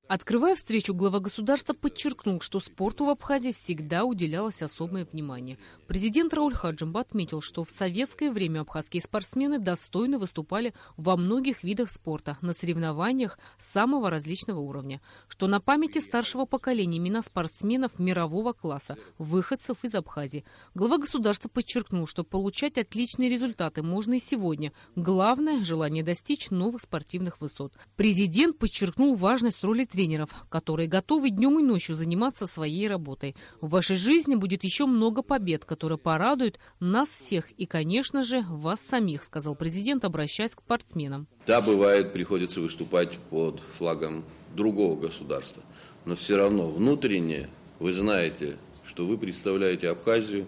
Открывая встречу, глава государства подчеркнул, что спорту в Абхазии всегда уделялось особое внимание. Президент Рауль Хаджимба отметил, что в советское время абхазские спортсмены достойно выступали во многих видах спорта, на соревнованиях самого различного уровня, что на памяти старшего поколения имена спортсменов мирового класса, выходцев из Абхазии. Глава государства подчеркнул, что получать отличные результаты можно и сегодня. Главное – желание достичь новых спортивных высот. Президент подчеркнул важность роли тренеров, которые готовы днем и ночью заниматься своей работой. В вашей жизни будет еще много побед, которые порадуют нас всех и, конечно же, вас самих, сказал президент, обращаясь к спортсменам. Да, бывает, приходится выступать под флагом другого государства, но все равно внутренне вы знаете, что вы представляете Абхазию,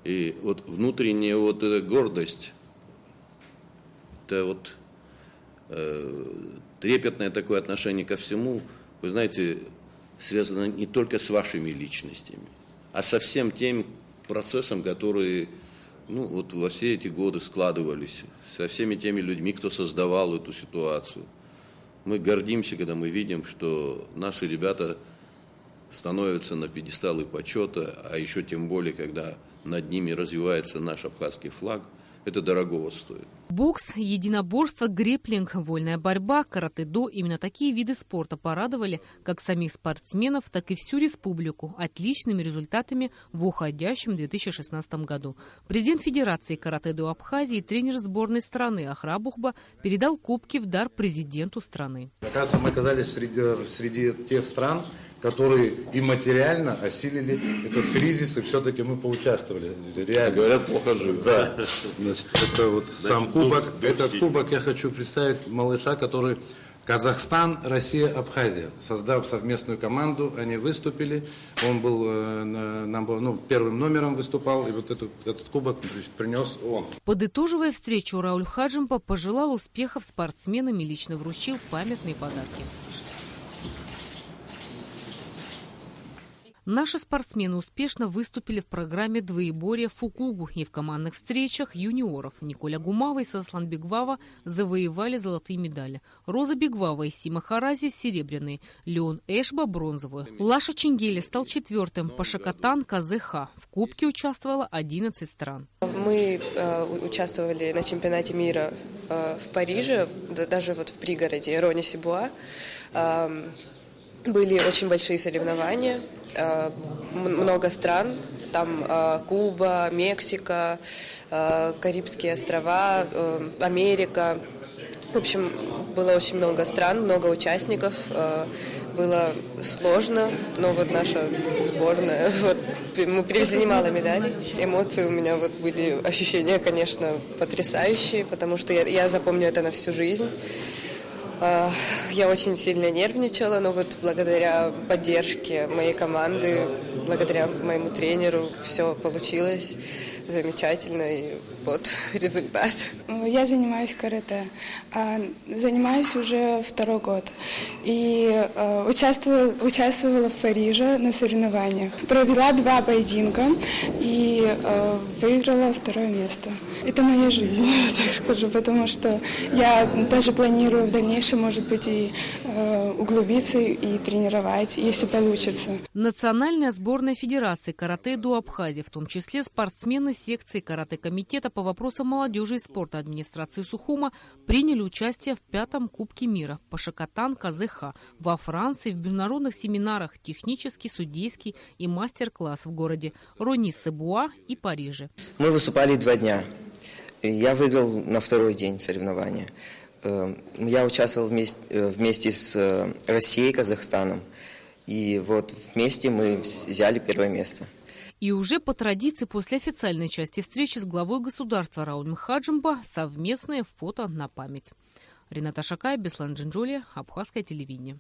и вот внутренняя вот эта гордость, это вот трепетное такое отношение ко всему, вы знаете, связано не только с вашими личностями, а со всем тем процессом, которые вот во все эти годы складывались, со всеми теми людьми, кто создавал эту ситуацию. Мы гордимся, когда мы видим, что наши ребята становятся на пьедесталы почета, а еще тем более, когда над ними развивается наш абхазский флаг. Это дорогого стоит. Бокс, единоборство, грэпплинг, вольная борьба, каратэ-до – именно такие виды спорта порадовали как самих спортсменов, так и всю республику отличными результатами в уходящем 2016 году. Президент Федерации каратэ-до Абхазии и тренер сборной страны Ахра Бухба передал кубки в дар президенту страны. Оказывается, мы оказались среди тех стран, которые и материально осилили этот кризис, и все-таки мы поучаствовали. Реально. Говорят, плохо живут. Да. Значит, это вот сам кубок. Этот кубок я хочу представить малыша, который Казахстан, Россия, Абхазия. Создав совместную команду, они выступили. Он был, первым номером выступал, и вот этот кубок принес он. Подытоживая встречу, Рауль Хаджимба пожелал успехов спортсменам и лично вручил памятные подарки. Наши спортсмены успешно выступили в программе двоеборья Фукугу и в командных встречах юниоров. Николя Гумава и Саслан Бегвава завоевали золотые медали. Роза Бегвава и Сима Харази – серебряные. Леон Эшба – бронзовую. Лаша Ченгели стал четвертым. Пашакатан Казеха. В кубке участвовало 11 стран. Мы участвовали на чемпионате мира в Париже, даже вот в пригороде Рони-Сибуа. Были очень большие соревнования, много стран, там Куба, Мексика, Карибские острова, Америка. В общем, было очень много стран, много участников, было сложно, но вот наша сборная, мы привезли немало медалей, эмоции у меня были, ощущения, конечно, потрясающие, потому что я запомню это на всю жизнь. Я очень сильно нервничала, но благодаря поддержке моей команды, благодаря моему тренеру все получилось замечательно, и вот результат. Я занимаюсь карате, занимаюсь уже 2-й год и участвовала в Париже на соревнованиях. Провела 2 поединка и выиграла 2-е место. Это моя жизнь, так скажу, потому что я даже планирую в дальнейшем, может быть, и углубиться и тренировать, если получится. Национальная сборная Федерации каратэ-до Абхазии, в том числе спортсмены секции каратэ-комитета по вопросам молодежи и спорта администрации Сухума, приняли участие в 5-м Кубке мира Пашакатан Казеха во Франции в международных семинарах технический, судейский и мастер-класс в городе Рони-Сибуа и Париже. Мы выступали 2 дня. Я выиграл на 2-й день соревнования. Я участвовал вместе с Россией и Казахстаном. И вот вместе мы взяли 1-е место. И уже по традиции после официальной части встречи с главой государства Раулем Хаджимба совместное фото на память. Рената Шакай, Беслан Джинджоли, Абхазское телевидение.